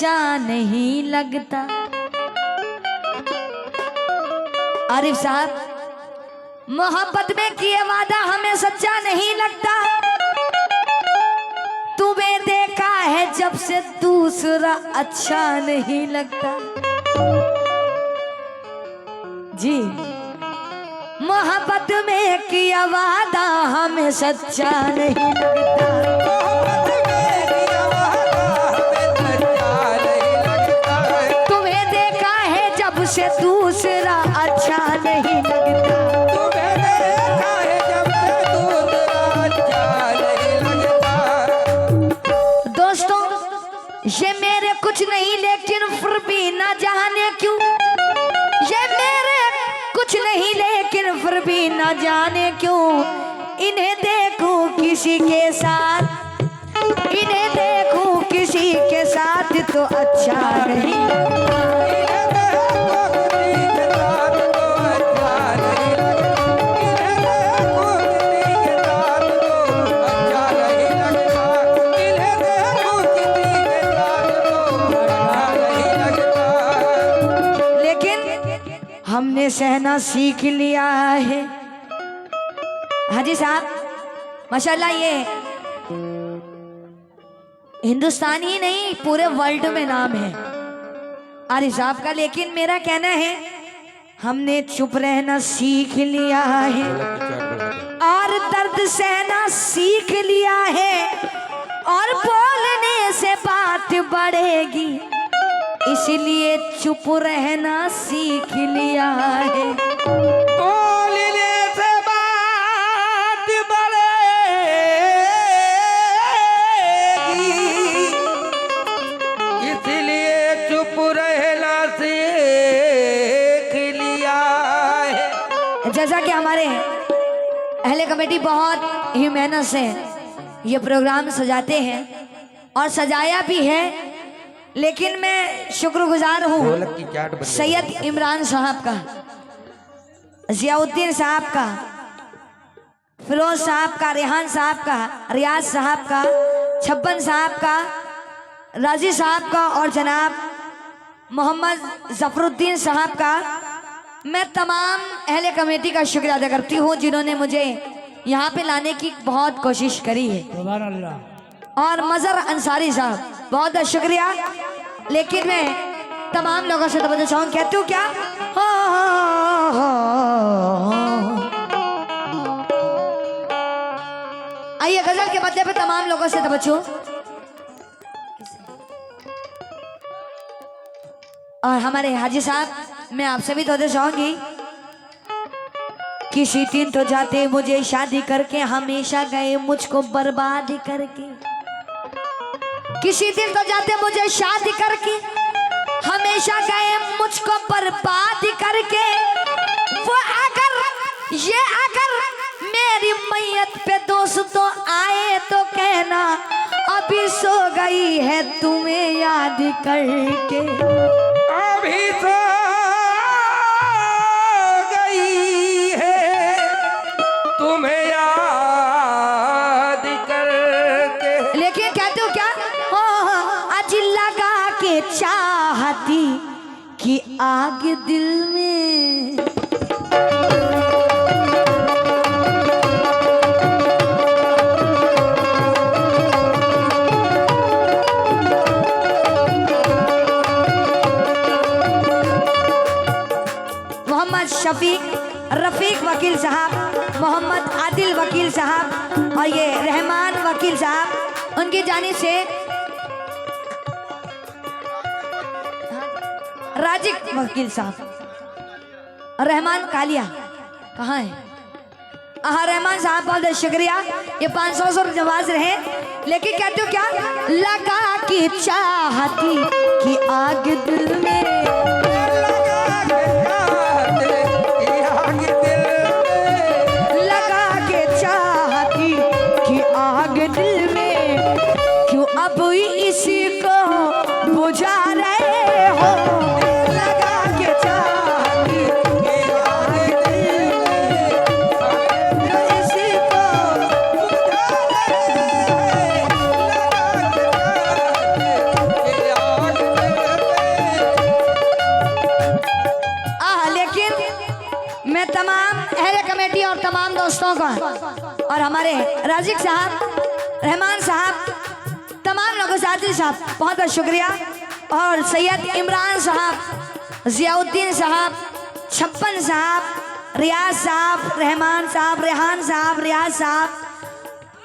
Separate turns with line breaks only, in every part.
सच्चा नहीं लगता। आरिफ साहब, मोहब्बत में किए वादा हमें सच्चा नहीं लगता। तुम्हें देखा है जब से दूसरा अच्छा नहीं लगता। जी, मोहब्बत में किया वादा हमें सच्चा नहीं लगता। तुम्हें देखा है जब से दूसरा अच्छा नहीं लगता।
तुम्हें देखा है जब से दूसरा अच्छा नहीं लगता।
दोस्तों, ये मेरे कुछ नहीं लेकिन फिर भी ना जाने क्यों, ये मेरे कुछ नहीं लेकिन फिर भी ना जाने क्यों, इन्हें देखूं किसी के साथ, इन्हें देखूं किसी के साथ तो अच्छा नहीं लगता। हमने सहना सीख लिया है। हाजी साहब, माशाल्लाह, ये हिंदुस्तान ही नहीं पूरे वर्ल्ड में नाम है आरिफ साहब का। लेकिन मेरा कहना है, हमने चुप रहना सीख लिया है और दर्द सहना सीख लिया है, और बोलने से बात बढ़ेगी इसलिए चुप रहना सीख लिया है।
बोलने से बात बढ़ेगी इसलिए चुप रहना सीख लिया है।
जैसा कि हमारे अहले कमेटी बहुत ही मेहनत से ये प्रोग्राम सजाते हैं और सजाया भी है, लेकिन मैं शुक्रगुजार हूँ सैयद इमरान साहब का, जियाउद्दीन साहब का, फिरोज साहब का, रेहान साहब का, रियाज साहब का, छप्पन साहब का, राजी साहब का और जनाब मोहम्मद जफरुद्दीन साहब का। मैं तमाम अहले कमेटी का शुक्रिया अदा करती हूँ जिन्होंने मुझे यहाँ पे लाने की बहुत कोशिश करी है।
सुभान अल्लाह।
और मजहर अंसारी साहब, बहुत बहुत शुक्रिया। लेकिन मैं तमाम लोगों से तवज्जो चाहूँ, कहती हूँ क्या, आइए गजल के बदले पे तमाम लोगों से तवज्जो। और हमारे हाजी साहब, मैं आपसे भी तवज्जो चाहूंगी। किसी दिन तो जाते मुझे शादी करके, हमेशा गए मुझको बर्बाद करके। किसी दिन तो जाते मुझे शादी करके, हमेशा गए मुझको बर्बाद करके। वो अगर मेरी मैयत पे दोस्तों आए तो कहना अभी सो गई है तुम्हें याद करके।
अभी सो गई है तुम्हें याद करके।
लेकिन कहते हो क्या, आज लगा के चाहती कि आग दिल में। मोहम्मद रफीक वकील साहब, मोहम्मद आदिल वकील साहब और ये रहमान वकील साहब, उनकी जानिब से राजिक वकील साहब, रहमान कालिया कहाँ है? रहमान साहब, बहुत बहुत शुक्रिया। ये 500 नवाज रहे। लेकिन कहते हो क्या, लगा की चाहती कि आग दिल में, लगा के चाहती कि आग दिल में, क्यों अब इसी को बुझा रहे हो। लगा के चाहती कि आग दिल में, क्यों इसी को बुझा रहे हो। कमेटी और तमाम दोस्तों का और हमारे राजिक साहब, रहमान साहब, तमाम लोगों, साथी साहब, बहुत बहुत शुक्रिया। और सैयद इमरान साहब, जियाउद्दीन साहब, छप्पन साहब, रियाज साहब, रहमान साहब, रेहान साहब, रियाज साहब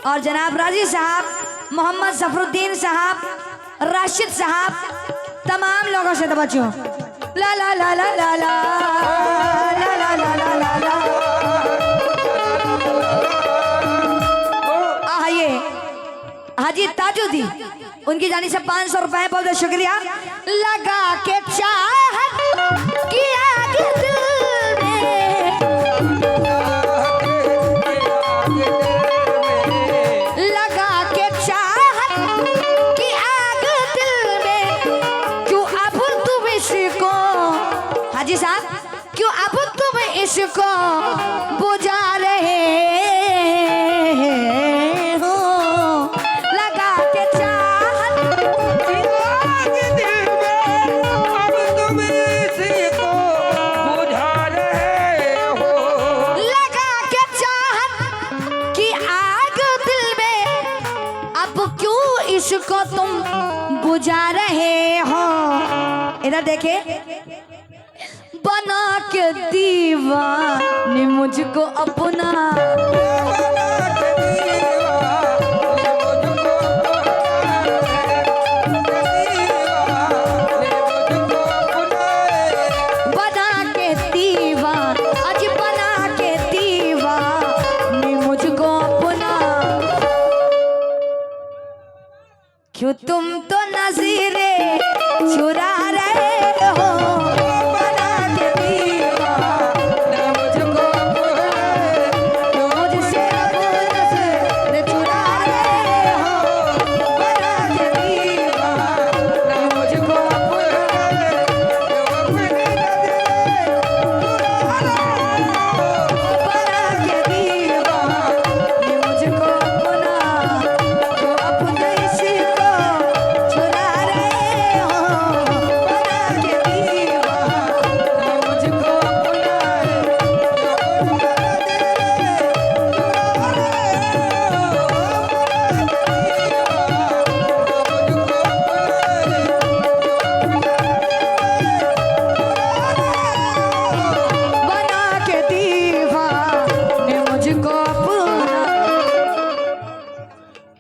और जनाब राजी साहब, मोहम्मद जफरुद्दीन साहब, राशिद साहब, तमाम लोगों से तवज्जो। ला ला ला ला ला ला ला ला ला ला ला ला। आइए हाजी ताजुद्दीन, उनकी जानी से 500 रुपए, बहुत बहुत शुक्रिया। लगा के चाहत की आग दिल में, लगा के चाहत की आग दिल में, क्यों अब तुम इसको, हाजी साहब, क्यों अब तुम इसको बुझा रहे हो। लगा के चाहत
की आग दिल में, अब तुम इसी को बुझा रहे हो।
लगा के चाहत की आग दिल में, अब क्यों इसको तुम बुझा रहे हो। इधर देखे, बना के दीवाने मुझको अपना, बना के दीवान, आज बना के दीवाने मुझको अपना। क्यों तुम तो नज़ीरे चुरा रहे हो। बना के दीवाने मुझको अपना, क्यों मुझसे अपना से चुरा रहे हो। बना के दीवाने मुझको अपना, बना के दीवाने मुझको अपना, क्यों अपने इसी को चुरा रहे हो। बना के दीवाने मुझको अपना, बना के दीवाने मुझको अपना।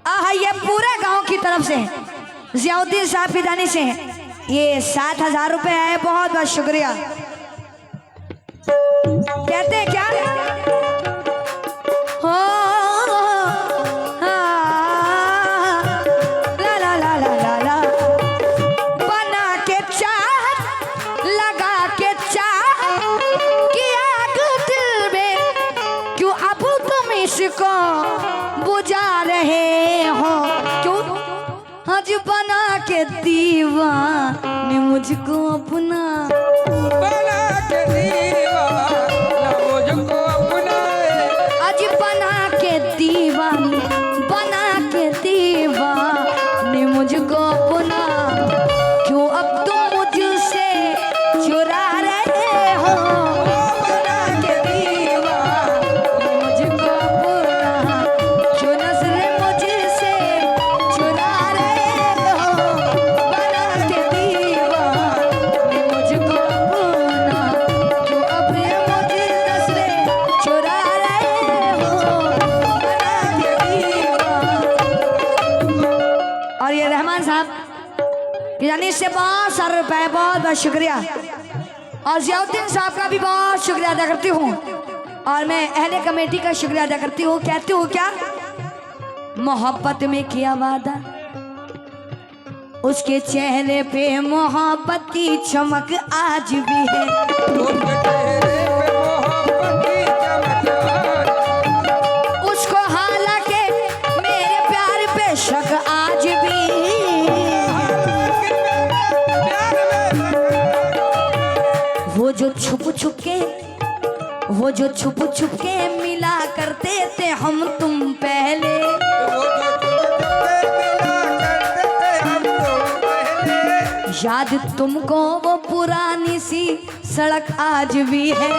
आहा, ये पूरे गांव की तरफ से जियाउद्दीन साहब की जानी से ये 7,000 रुपए आए, बहुत बहुत शुक्रिया। कहते हैं क्या हो, ला ला ला ला ला ला। बना के चाहत, लगा के चाहत की आग दिल में, क्यों अब तुम इसको बुझा रहे हो। क्यों आज बना के दीवाने मुझको अपना,
बना के दीवाना मुझको अपना,
आज बना के दीवाने, बना के दीवाने मुझको अपना। क्यों अब तुम मुझसे चुरा रहे हो। बना के दीवाने मुझको अपना, क्यों नजरें मुझसे चुरा रहे हो। बना के दीवाने मुझको अपना, क्यों अब ये मुझे नजरें चुरा रहे हो। बना के दीवाने। और ये रहमान साहब यानी से 5 सारे रुपए, बहुत बहुत शुक्रिया। और जियाउद्दीन साहब का भी बहुत शुक्रिया अदा करती हूँ। और मैं अहले कमेटी का शुक्रिया अदा करती हूँ। कहती हूँ क्या, मोहब्बत में किया वादा, उसके चेहरे पे मोहब्बत की चमक आज भी है।
उनके चेहरे पे मोहब्बत की चमक,
उसको हालांकि मेरे प्यार पे शक आज भी। वो जो छुप छुप के, वो जो छुप छुप के मिला करते थे हम तुम पहले। याद तुमको वो पुरानी सी सड़क आज भी है।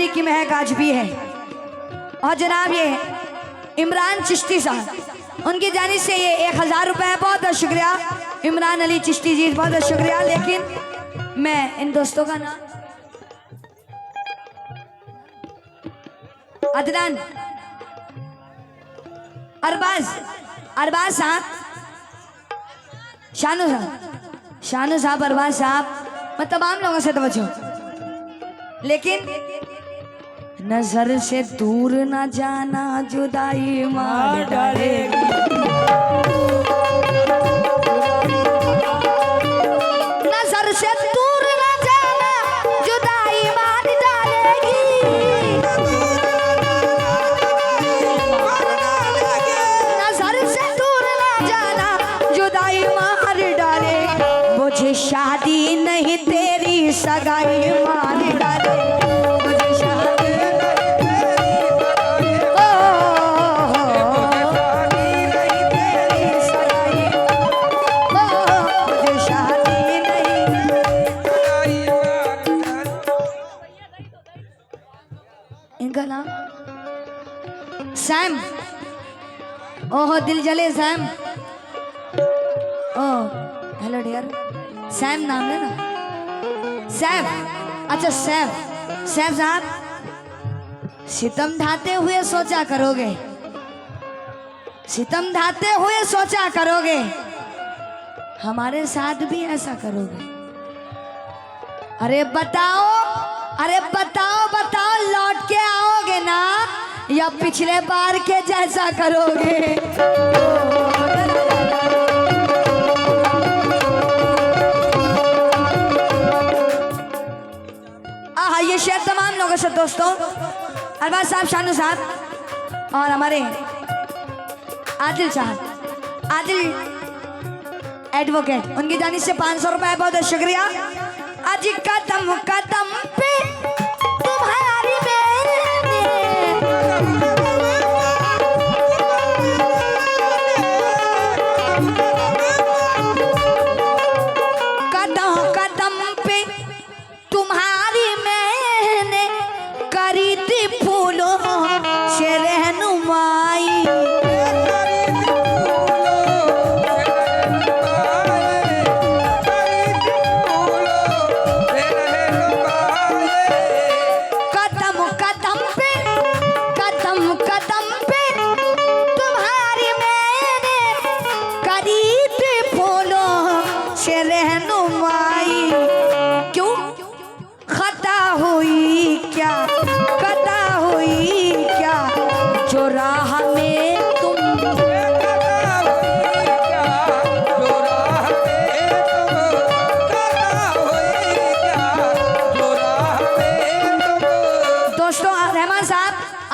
नबी की महक आज भी है। और जनाब ये इमरान चिश्ती साहब, उनकी जानिब से ये 1000 रुपये है। बहुत बहुत शुक्रिया इमरान अली चिश्ती जी, बहुत बहुत शुक्रिया। लेकिन मैं इन दोस्तों का नाम अदनान अरबाज साहब, शानू साहब अरबाज साहब, मैं तमाम लोगों से तवज्जो, लेकिन नजर से दूर न जाना जुदाई मार डालेगी। नजर से दूर न जाना जुदाई मार डालेगी। नजर से दूर न जाना जुदाई मार डालेगी। मुझे शादी नहीं तेरी सगाई मार डालेगी। इनका नाम सैम। ओहो दिल जले Sam. Oh hello dear, Sam नाम है ना, सैफ। अच्छा सैफ साहब, सितम ढाते हुए सोचा करोगे, सितम ढाते हुए सोचा करोगे, हमारे साथ भी ऐसा करोगे। अरे बताओ लौट के आओगे ना, या पिछले बार के जैसा करोगे। ये शेयर तमाम लोगों से दोस्तों, अरबाज साहब, शानू साहब और हमारे आदिल साहब, आदिल एडवोकेट, उनकी जानिब से 500 रुपए। बहुत बहुत शुक्रिया। आज कदम कदम पे तुम्हारी कदम कदम पे तुम्हारी मैंने करी थी फूलों से रहनुमाई।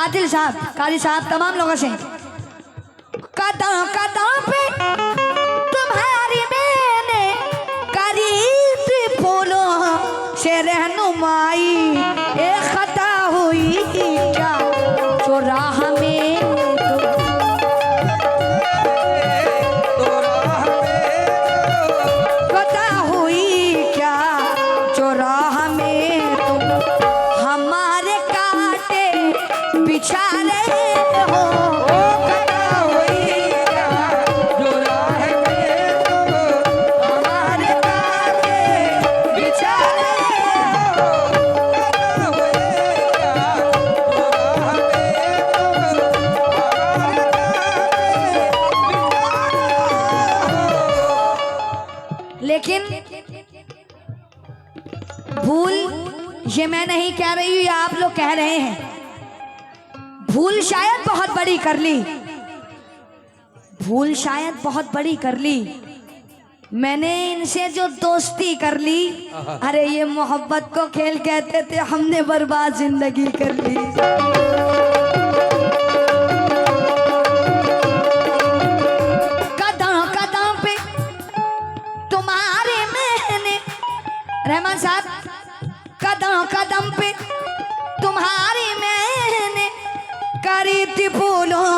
आदिल साहब, काली साहब, तमाम लोगों से कदम कदम पे तुम्हारी मैंने करी थी फूलों से रहनुमाई। एक खता हुई क्या जो राह में खता हुई क्या जो राह में तुम हमारे काटे बिछा रहे हो। खता हुई क्या जो राह में तुम हमारे काटे बिछा रहे हो। खता हुई क्या जो राह में तुम हमारे काटे बिछा रहे हो। लेकिन भूल ये मैं नहीं कह रही हूँ, ये आप लोग कह रहे हैं। भूल शायद बहुत बड़ी कर ली, भूल शायद बहुत बड़ी कर ली। मैंने इनसे जो दोस्ती कर ली, अरे ये मोहब्बत को खेल कहते थे, हमने बर्बाद जिंदगी कर ली। कदम कदम पे तुम्हारे मैंने, रहमान साहब, कदम कदम पे तुम्हारी मैंने करी थी फूलों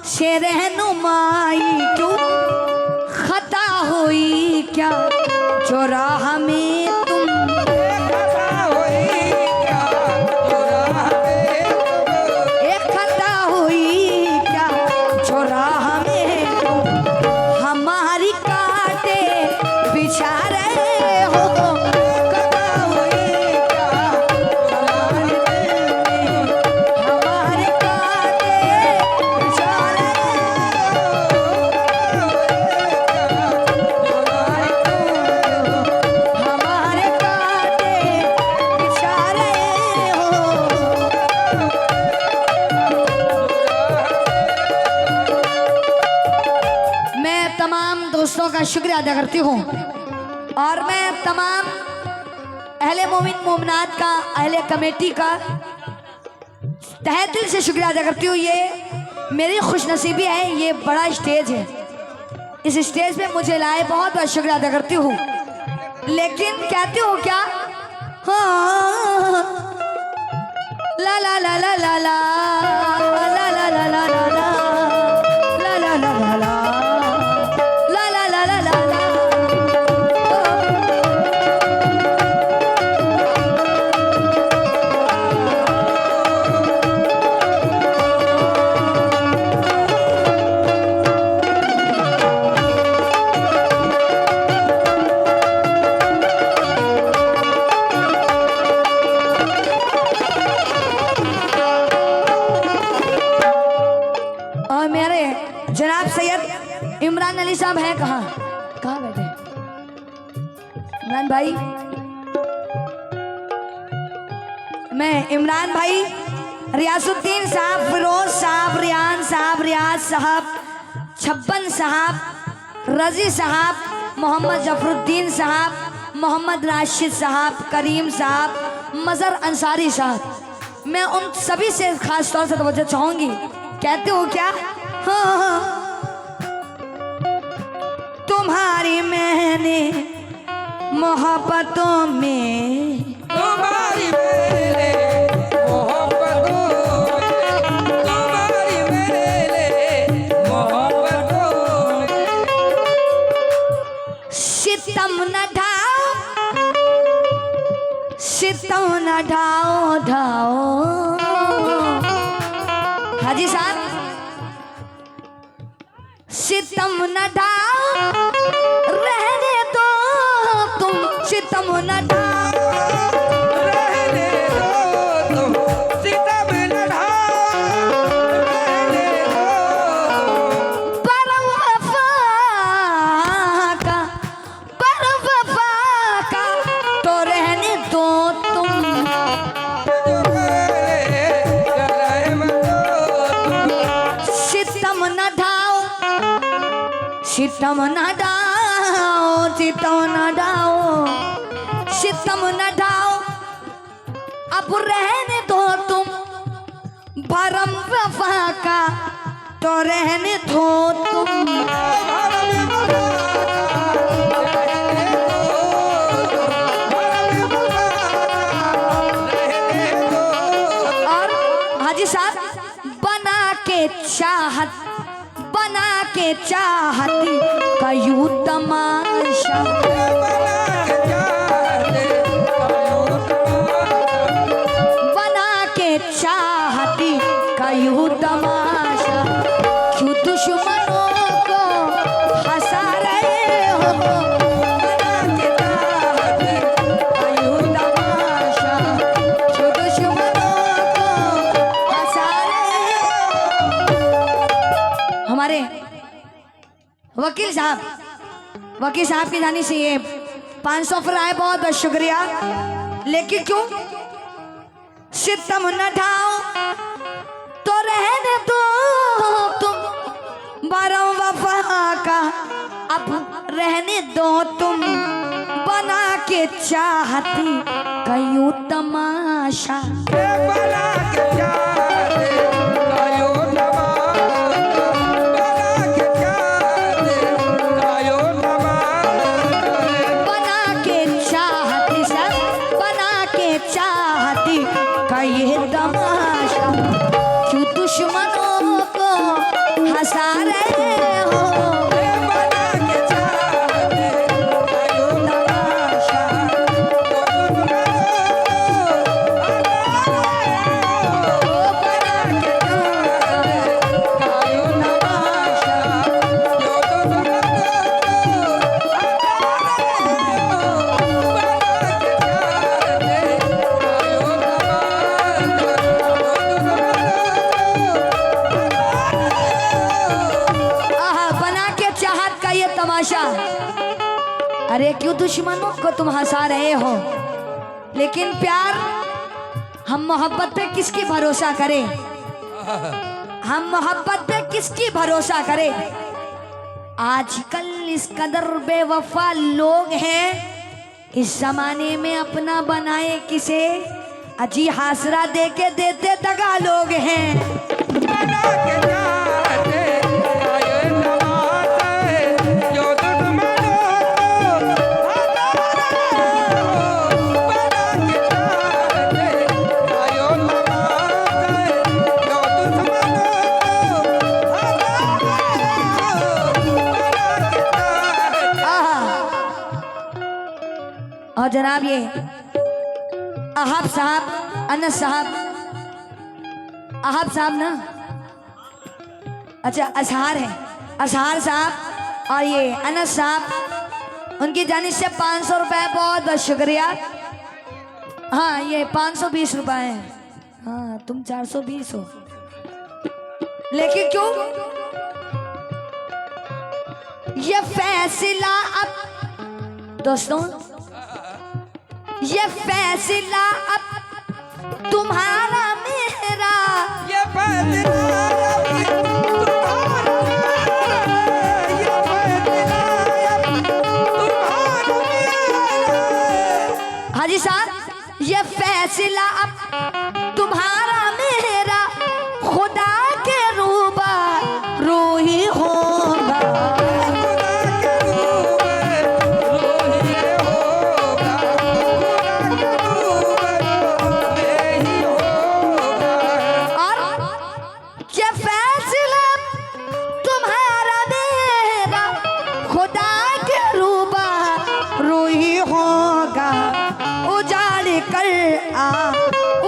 से रहनुमाई। क्यों खता हुई क्या जो राह में तुम खता हुई क्या जो राह बहुत शुक्रिया अदा करती हूँ। और मैं तमाम अहले मोमिन मोमनात का, अहले कमेटी का तहे दिल से शुक्रिया अदा करती हूँ। ये मेरी खुशनसीबी है, ये बड़ा स्टेज है, इस स्टेज पे मुझे लाए, बहुत बहुत शुक्रिया अदा करती हूँ। लेकिन कहती हूँ क्या, हाँ ला ला ला ला ला ला ला ला ला ला ला ला ला ला ला ला ला जनाब सैयद इमरान अली साहब हैं, कहाँ बैठे इमरान भाई? मैं इमरान भाई, रियासुद्दीन साहब, फिरोज साहब, रियान साहब, रियाज साहब, छप्पन साहब, रजी साहब, मोहम्मद जफरुद्दीन साहब, मोहम्मद राशिद साहब, करीम साहब, मजहर अंसारी साहब, मैं उन सभी से खास तौर से तवज्जो चाहूंगी। कहते हो क्या, हाँ तुम्हारी मैंने मोहब्बतों में,
तुम्हारी मेरे मोहब्बतों में, तुम्हारी मेरे मोहब्बतों में
सितम न ढाओ, सितम न ढाओ ढाओ। हाजी साहब, सितम न ढाओ, रहने दो तुम, सितम न ढाओ,
रहने दो तुम, सितम न ढाओ, रहने दो।
पर वफा का तो रहने दो तुम,
जो करे करे मत तुम,
सितम न ढाओ, सितम न ढाओ, सितम न ढाओ, सितम न ढाओ, अब रहने दो तुम, भरम वफा का तो रहने दो तुम। और हाजी साहब, बना के चाहत, बना के चाहती का यूं तमाशा, बना के चाहती का यूं तमाशा, क्यों दुश्मनों को हंसा रहे हो, बना के चाहती का यूं तमाशा, क्यों दुश्मनों को हंसा रहे हो। हमारे वकील साहब की जानी से ये 500 फराए, बहुत बहुत शुक्रिया। लेकिन क्यों, सितम न ढाओ तो रहने दो तुम, बारम वफा का अब रहने दो तुम, बना के चाहती कयूं तमाशा,
बना के चाहते कायो तमाशा, बना के चाहते कायो तमाशा,
बना के चाहती सर, बना के चाहती का ये तमाशा, क्यों दुश्मनों को हंसा रहे हो,
बना के चाहते कायो तमाशा,
तमाशा। अरे क्यों दुश्मनों को तुम हंसा रहे हो, लेकिन प्यार हम मोहब्बत पे किसकी भरोसा करें, हम मोहब्बत पे किसकी भरोसा करें। आजकल इस कदर बेवफा लोग हैं, इस जमाने में अपना बनाए किसे अजी हासरा दे के देते दगा लोग हैं।
बना के जाते आए नवाते जो दुश्मनों को बना के जाते आए नवाते जो दुश्मनों को
आहा। और जनाब ये अहाब साहब, अनस साहब, अहाब साहब ना, अच्छा असहार है, असहार साहब और ये अनस साहब, उनकी जानिब से 500 रुपए बहुत बहुत शुक्रिया। हाँ ये 520 रुपए हैं। हाँ तुम 420 हो, लेकिन क्यों ये फैसला अब दोस्तों, ये फैसला अब तुम्हारा मेरा,
ये फैसला अब तुम्हारा ये फैसला अब तुम्हारा
हाजी साहब ये फैसला अब तुम्हारा मेरा, खुदा के रूबा रूही होगा।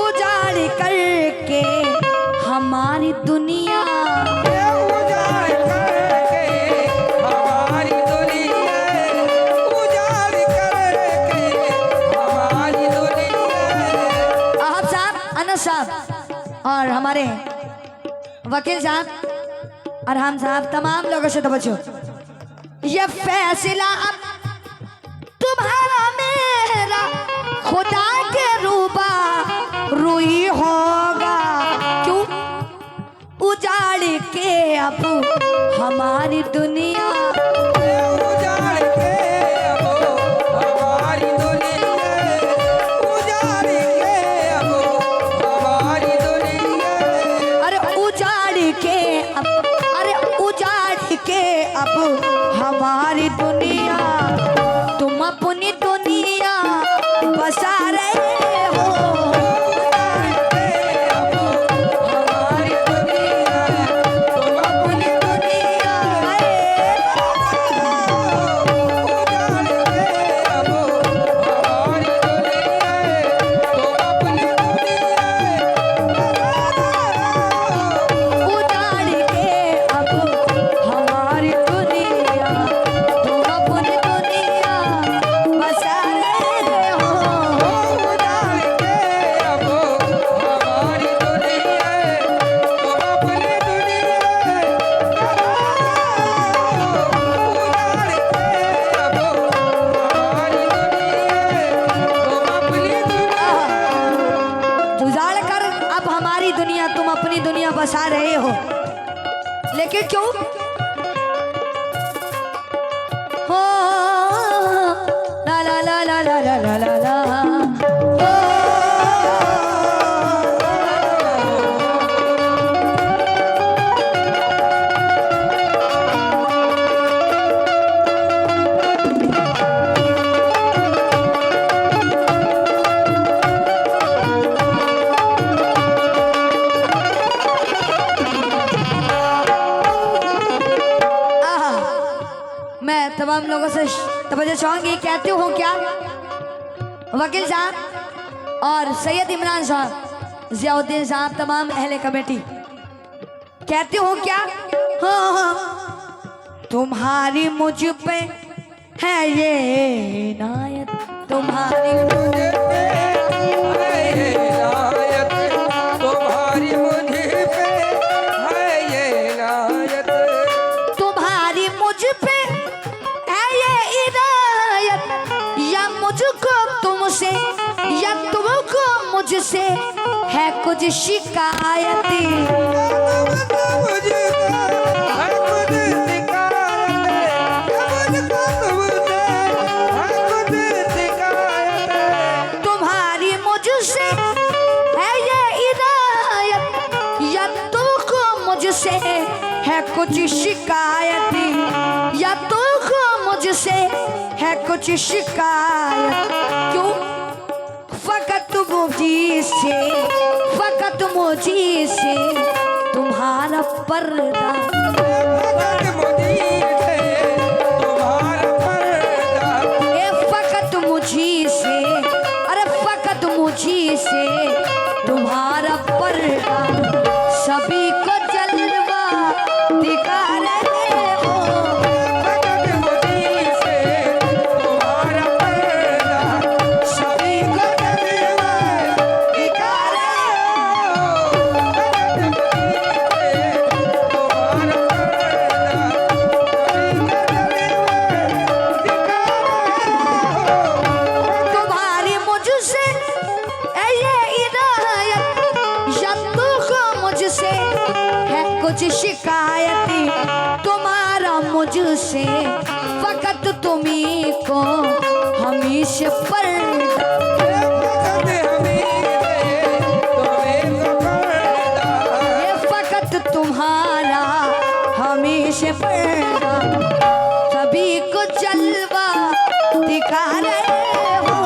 उजाड़ करके हमारी दुनिया,
उजाड़ करके हमारी दुनिया, उजाड़ करके हमारी दुनिया।
आप साहब, अनस साहब और हमारे वकील साहब और हम साहब, तमाम लोगों से तवज्जो। ये फैसला अब तुम्हारा मेरा, खुदा के रूबा रूही होगा। क्यों उजाड़ के अब हमारी दुनिया,
उजाड़ के अब हमारी दुनिया, उजाड़ के अब हमारी दुनिया।
अरे उजाड़ के अब, अरे उजाड़ के अब हमारी दुनिया, तुम अपनी दुनिया बसा रहे हो।
उजाड़ के अब हमारी दुनिया, तुम अपनी दुनिया। उजाड़ के अब हमारी दुनिया, तुम अपनी दुनिया।
उजाड़ के अब हमारी दुनिया, तुम अपनी दुनिया बसा रहे हो।
उजाड़ के अब हमारी दुनिया, तुम अपनी दुनिया। उजाड़ के अब हमारी दुनिया, तुम अपनी दुनिया।
उजाड़ कर अब हमारी दुनिया, तुम अपनी दुनिया बसा रहे हो, लेकिन क्यों हो ला ला ला ला ला ला ला ला ला मैं तमाम लोगों से तवज्जो चाहूंगी, कहते हो क्या वकील साहब और सैयद इमरान साहब, जियाउद्दीन साहब, तमाम अहले कमेटी, कहते हो क्या हाँ हाँ तुम्हारी मुझ पे है ये इनायत, तुम्हारी
मुझे पे है ये इनायत, तुम्हारी मुझे पे है ये इनायत।
तुम्हारी मुझ पे है ये इनायत, या मुझको तुमसे या तुमको मुझसे है कुछ शिकायत।
मुझको है कुछ शिकायत,
मुझसे है कुछ शिकायत, या तुमको मुझसे है कुछ शिकायत। क्यों? फकत मुझसे, फकत मुझसे तुम्हारा पर्दा, ए फकत मुझसे, अरे फकत मुझसे तुम्हारा पर्दा, सभी को जलवा दिखा रहे हो। सभी को जलवा दिखा रहे हो। तुम्हारी मुझसे ये इनायत, या तुमको मुझसे है कुछ शिकायत, तुम्हारा मुझसे फकत तुम्ही को हमेशा पर्दा, ये फकत तुम्हारा हमेशा पर्दा, सभी को जलवा दिखा रहे हो।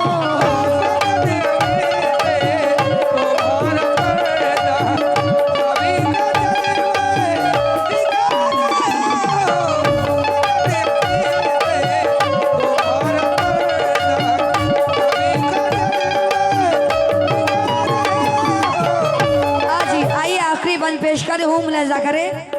आइए आखिरी बंद पेश करें, हूँ मुलाजा करें।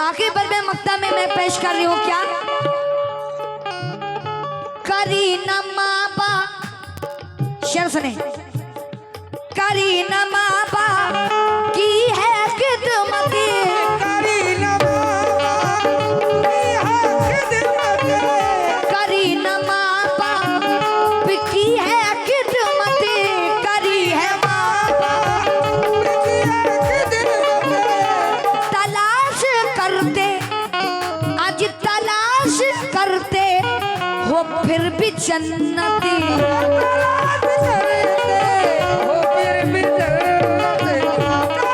आखिर पर मैं मक्ता में मैं पेश कर रही हूँ क्या? करी न माँ बाप, शेर सुने, करी न माँ बाप की है खिदमत, करी न माँ बाप की है खिदमत, करी है माँ बाप, तलाश करते, आज तलाश करते हो फिर भी जन्नती,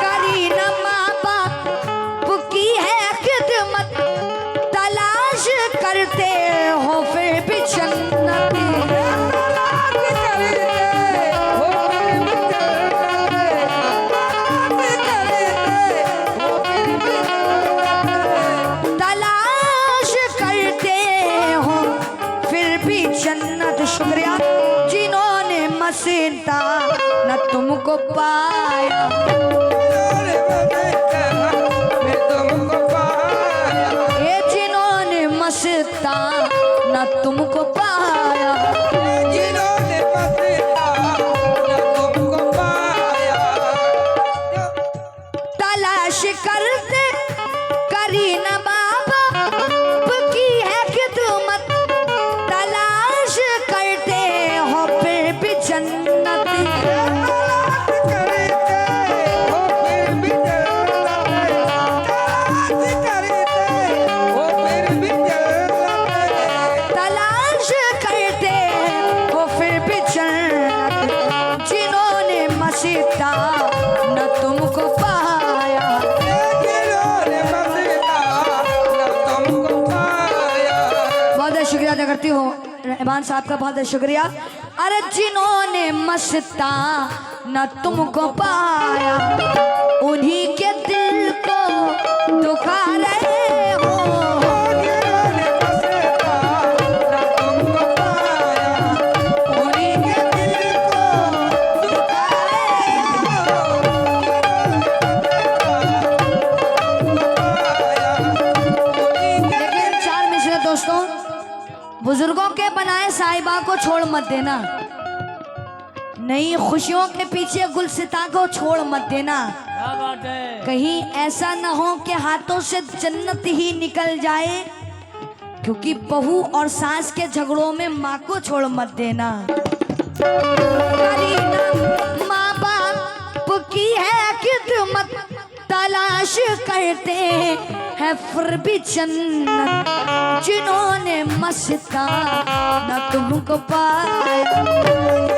करी न माँ बाप की है खिदमत, तलाश करते हो फिर भी जन्नती। तलाश करते हो फिर भी जन्नत, शुक्रिया जिन्होंने मसीता न तुमको पाया, ये जिन्होंने मसीता न तुमको पाया, तलाश करते करी न बाप की है खिदमत, तलाश करते हो फिर भी जन्नती, तलाश करते हो फिर भी जन्नत, जिन्होंने मसीता न तुमको पाया। बहुत शुक्रिया अदा करती हूँ रहमान साहब का, बहुत शुक्रिया। अरे जिन्होंने मस्ता न तुमको पाया, उन्हीं के दिल को दुखा रहे हो। उन्हीं के दिल को दुखा रहे हो। लेकिन 4 मिसरे दोस्तों, बुजुर्गों के बनाए साहिबा को छोड़ मत देना। नहीं, खुशियों के पीछे गुलसिता को छोड़ मत देना।
क्या बात है।
कहीं ऐसा न हो कि हाथों से जन्नत ही निकल जाए, क्योंकि बहू और सास के झगड़ों में माँ को छोड़ मत देना। माँ बाप की है खिदमत तलाश करते हैं फिर भी जन्नत, जिन्होंने मस्ताना तुमको पाया।